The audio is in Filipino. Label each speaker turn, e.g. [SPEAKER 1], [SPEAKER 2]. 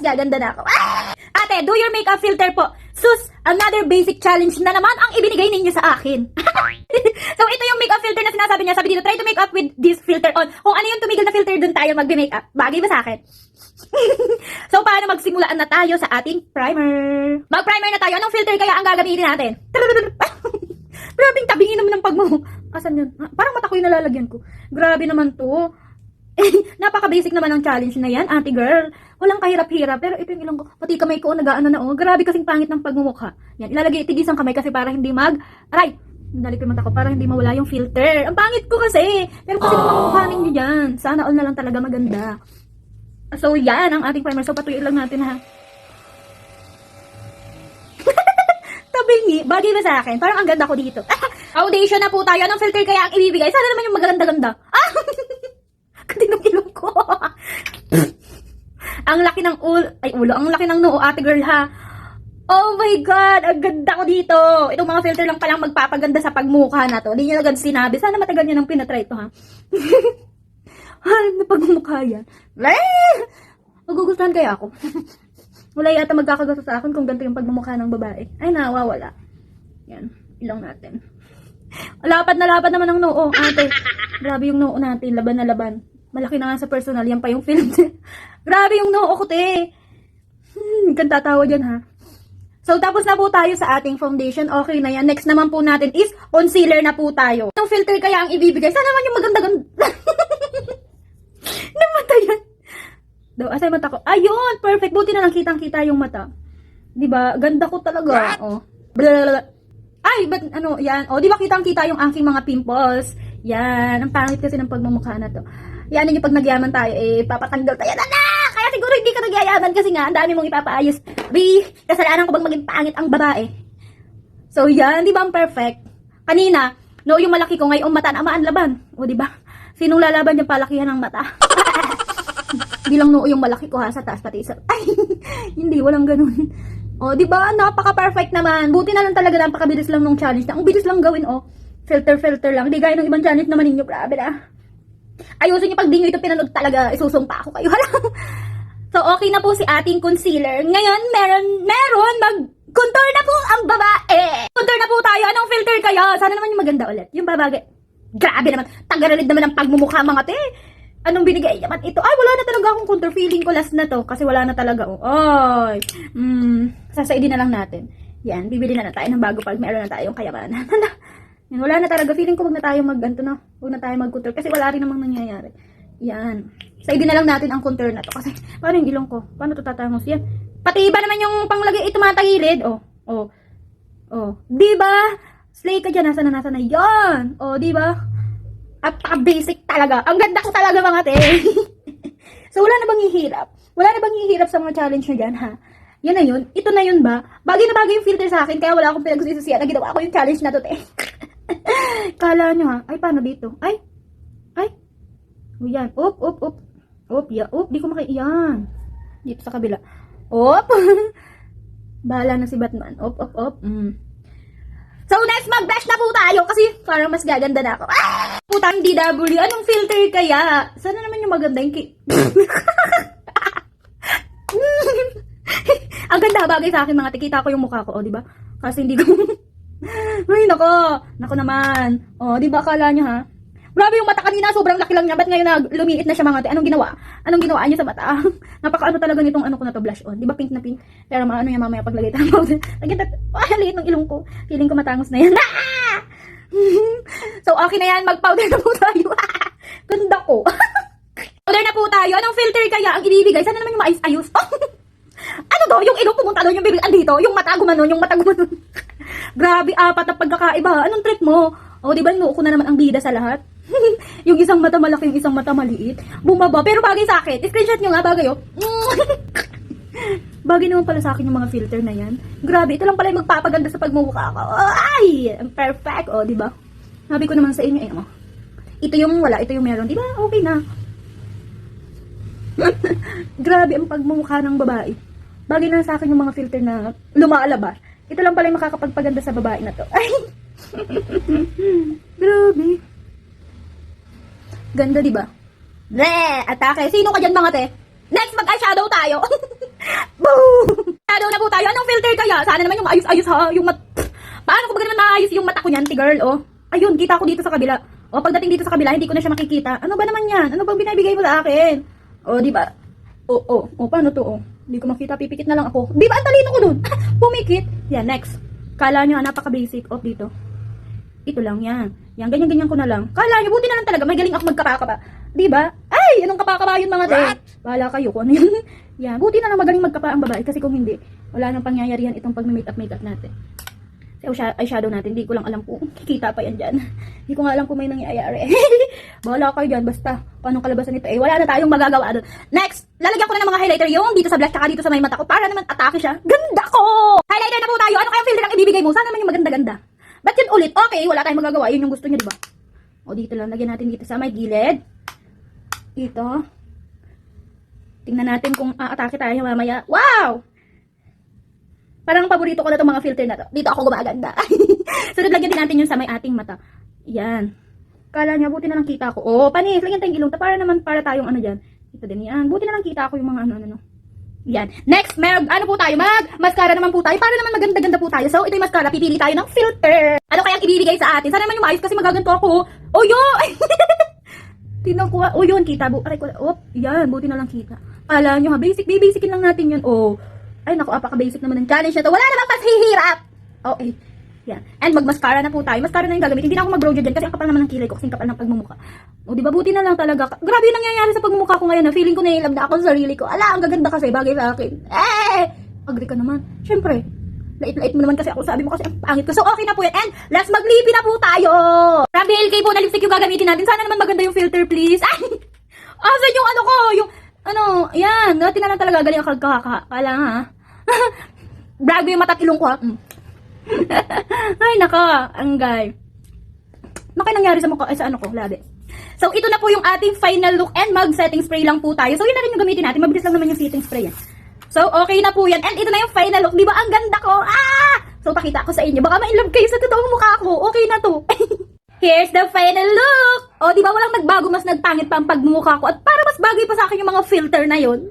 [SPEAKER 1] gaganda na ako. Ate, do your makeup filter po. Sus, another basic challenge na naman ang ibinigay ninyo sa akin. So, ito yung makeup filter na sinasabi niya. Sabi dito, try to make up with this filter on. Kung ano yung tumigil na filter, dun tayo magbe-makeup. Bagay ba sa akin? So, paano magsimulaan na tayo sa ating primer? Mag-primer na tayo. Anong filter kaya ang gagamitin natin? Grabing tabingin naman ng pagmumuk. Asan yun? Parang mata ko yung nalalagyan ko. Grabe naman to. Napaka-basic naman ng challenge na yan, ate girl. Walang kahirap-hirap. Pero ito yung ilang ko. Pati kamay ko, nag-ano na oh. Grabe kasing pangit ng pagmumukha. Yan, ilalagay itigis ang kamay kasi para hindi aray! Nalik yung mata ko para hindi mawala yung filter. Ang pangit ko kasi. Pero kasi naman nyo dyan. Sana all na lang talaga maganda. So, yan ang ating primer. So, patuloy lang natin ha. Tabingi. Bagay ba sa akin? Parang ang ganda ko dito. Foundation na po tayo. Anong filter kaya ang ibibigay? Sana naman yung maganda-ganda. Katinong ilong ko. Ang laki ng ulo. Ang laki ng noo, ate girl ha. Oh my God! Ang ganda ko dito. Itong mga filter lang palang magpapaganda sa pagmukha na to. Hindi niya agad sinabi. Sana matagal niya nang pinatry ito ha. Na pagmumukha yan. Magugustuhan kaya ako. Wala yata magkakagusto sa akin kung ganito yung pagmumukha ng babae. Ay, nawawala. Yan. Ilong natin. Lapad na lapad naman ang noo, ate. Grabe yung noo natin. Laban na laban. Malaki na nga sa personal. Yan pa yung filter. Grabe yung noo ko, te. Ganda tawa dyan, ha. So, tapos na po tayo sa ating foundation. Okay na yan. Next naman po natin is concealer na po tayo. Anong filter kaya ang ibibigay? Sana naman yung maganda-ganda. Namata yan. Asa yung mata ko? Ayun! Perfect. Buti na lang kitang-kita yung mata. Diba? Ganda ko talaga. Oh. Blablabla. Ay, but ano, yan. O, diba kitang-kita yung aking mga pimples? Yan. Ang pangit kasi ng pagmumukha na to. Yan yung pag nagyaman tayo, papatanggal tayo. Kaya siguro hindi ka nagyayaman kasi nga, ang dami mong ipapaayos. Kasalanan ko bang maging pangit ang babae? So, yan. Diba ang perfect? Kanina, no, yung malaki ko ngayon, mata na laban. O, diba? Sinong lalaban yung palakihan ng mata? Bilang noo yung malaki ko ha, sa taas pati sa... Ay, hindi, walang ganun. O, diba? Napaka-perfect naman. Buti na lang talaga, napakabilis lang nung challenge. Ang bilis lang gawin, oh. Filter lang. Di gaya ng ibang challenge naman ninyo. Grabe na. Ayusin nyo pag di nyo ito pinanood talaga, isusumpa ako kayo. So, okay na po si ating concealer. Ngayon, meron mag-contour na po ang babae. Contour na po tayo. Anong filter kayo? Sana naman yung maganda ulit. Yung babagay. Grabe naman. Tagaralig naman ang pagmumukha mga te. Anong binigay naman ito? Ay, wala na talaga akong contour. Feeling ko last na to. Kasi wala na talaga. Oh. Ay. Sasaidin na lang natin. Yan. Bibili na tayo ng bago pag meron na tayong kayamanan. Yan. Wala na talaga. Feeling ko wag na tayo wag na tayo mag-contour. Kasi wala rin namang nangyayari. Yan. Saidin na lang natin ang contour na to. Kasi, paano yung ilong ko? Paano to tatangos? Yan. Pati iba naman yung panglagay ito matagilid. Oh. Diba? Slay ka dyan. Nasa na. Yan. Diba? At basic talaga. Ang ganda ko talaga mga te. So, wala na bang hihirap? Wala na bang hihirap sa mga challenge nyo dyan, ha? Yan na yun. Ito na yun ba? Bagay na bagay yung filter sa akin, kaya wala akong pinagsisisiyan na ginawa ko yung challenge na to, te. Kala nyo, ha? Ay, paano dito? Ay. O, yan. Di ko yan. Dito sa kabila. Bahala na si Batman. So, next, mag-blush na po tayo kasi parang mas gaganda na ako. Putang DW, anong filter kaya? Sana naman yung maganda yung Ang ganda, bagay sa akin mga tikita ko yung mukha ko, diba? Kasi hindi ko... Ay, nako naman. Diba, akala nyo ha? Grabe yung mata kanina, sobrang laki lang niya. Ba't ngayon lumiit na siya mga te? Anong ginawa? Anong ginawa niyo sa mata? Napaka-ano talaga nitong ano ko na to, blush on. Di ba pink na pink? Pero maano yan mamaya paglagay tayo. Liit ng ilong ko. Feeling ko matangos na yan. So, okay na yan. Mag-powder na po tayo. Ganda ko. Powder na po tayo. Anong filter kaya ang ibibigay? Sana naman yung maayos-ayos. Ano to? Yung ilong pumunta doon, yung bibig andito. Yung mata gumanon. Grabe, apat na pagkakaiba. Anong trip mo? Di ba, ko na naman ang bida sa lahat? Yung isang mata malaki, yung isang mata maliit. Bumaba, pero bagay sa akin. Screenshot nyo nga, bagay Bagay naman pala sa akin yung mga filter na yan. Grabe, ito lang pala yung magpapaganda sa pagmumukha ko. Ay, perfect, di ba? Sabi ko naman sa inyo, ito yung wala, ito yung meron. Di ba? Okay na. Grabe ang pagmumukha ng babae. Bagay na sa akin yung mga filter na lumalabas. Ito lang pala yung makakapagpaganda sa babae na to. Ay! Grabe. Ganda, diba? Atake. Sino ka dyan mga te? Next, mag-eyeshadow tayo. filter kaya. Sana naman yung ayos-ayos ha. Yung paano ko ba naman maayos yung mata ko niyan, girl, oh. Ayun, kita ko dito sa kabila. O, pagdating dito sa kabila, hindi ko na siya makikita. Ano ba naman yan? Ano bang binibigay mo sa akin? O, di ba? O, paano to, o? Hindi ko makita, pipikit na lang ako. Di ba, ang talino ko dun? Pumikit. Yan, next. Kala nyo, napaka-basic of dito. Ito lang yan. Yan, ganyan-ganyan ko na lang. Kala nyo, buti na lang talaga. May galing ako magkapa-kapa. Di ba? Ay, anong kapa-kapa yun mga te? Bahala kayo kung ano yun. Yan, buti na lang magaling magkapa ang babae. Kasi kung hindi, wala nang pangyayarihan itong pag-makeup natin. Eyeshadow natin, hindi ko lang alam kung kikita pa yan dyan. Hindi ko nga alam kung may nangyayari. Bahala kayo dyan, basta paano kalabasan nito. Wala na tayong magagawa doon. Next, lalagyan ko na ng mga highlighter yung dito sa blush tsaka dito sa may mata ko para naman atake siya. Ganda ko! Highlighter na po tayo. Ano kayang filter ang ibibigay mo? Sana naman yung maganda-ganda. Ba't yun ulit? Okay, wala tayong magagawa. Yun yung gusto niya, diba? O, dito lang. Lagyan natin dito sa may gilid. Dito. Tingnan natin kung atake tayo mamaya. Wow! Parang paborito ko na itong mga filter na to. Dito ako gumaganda. Sunod, lagyan din natin yung sa may ating mata. Yan. Kala niya, buti na lang kita ko. Oh, panis. Lagyan tayong ilong. Para naman, para tayong ano dyan. Ito din yan. Buti na lang kita ko yung mga ano. Yan. Next, ano po tayo? Mascara naman po tayo. Para naman maganda-ganda po tayo. So, ito yung mascara. Pipili tayo ng filter. Ano kayang ibibigay sa atin? Sana naman yung maayos kasi magaganto ako. Oh, yun! Tingnan ko. Oh, yun. Kita. Aray ko. Oh, yan. Buti na lang kita. Kala nyo ha. Basicin lang natin yun. Oh. Ay, naku, apaka-basic naman ng challenge na to. Wala namang pasihirap! Okay. Yan. And mag-mascara na po tayo. Mascara na yung gagamitin. Hindi na ako mag-brow dyan kasi ang kapal naman ng kilay ko. Kasi ang kapal ng pagmumukha. O, diba? Buti na lang talaga. Grabe yung nangyayari sa pagmumukha ko ngayon. Na feeling ko na na ako sa sarili ko. Ala, ang gaganda kasi. Bagay sa akin. Agree ka naman. Siyempre. Lait-lait mo naman kasi ako. Sabi mo kasi ang pangit ko. So, okay na po yan. And, let's mag-lippy na po tayo! From BLK po na lipstick yung gagamitin natin. Sana naman maganda yung filter, please. Ay! Asan yung ano ko? Yung yan. Dati na lang talaga galing ang kagkaka. Kala ha. Brago yung mata ilong ko ha. Ay, naka. Anggay. Ano kaya nangyari sa mukha? Ay, sa ano ko? Labi. So, ito na po yung ating final look and mag-setting spray lang po tayo. So, yun na rin yung gamitin natin. Mabilis lang naman yung setting spray yan. So, okay na po yan. And ito na yung final look. Di ba? Ang ganda ko. So, pakita ko sa inyo. Baka ma-inlove kayo sa totoong mukha ko. Okay na to. Here's the final look! O, di ba walang nagbago, mas nagpangit pa ang pagmumukha ko. At para mas bagay pa sa akin yung mga filter na yon.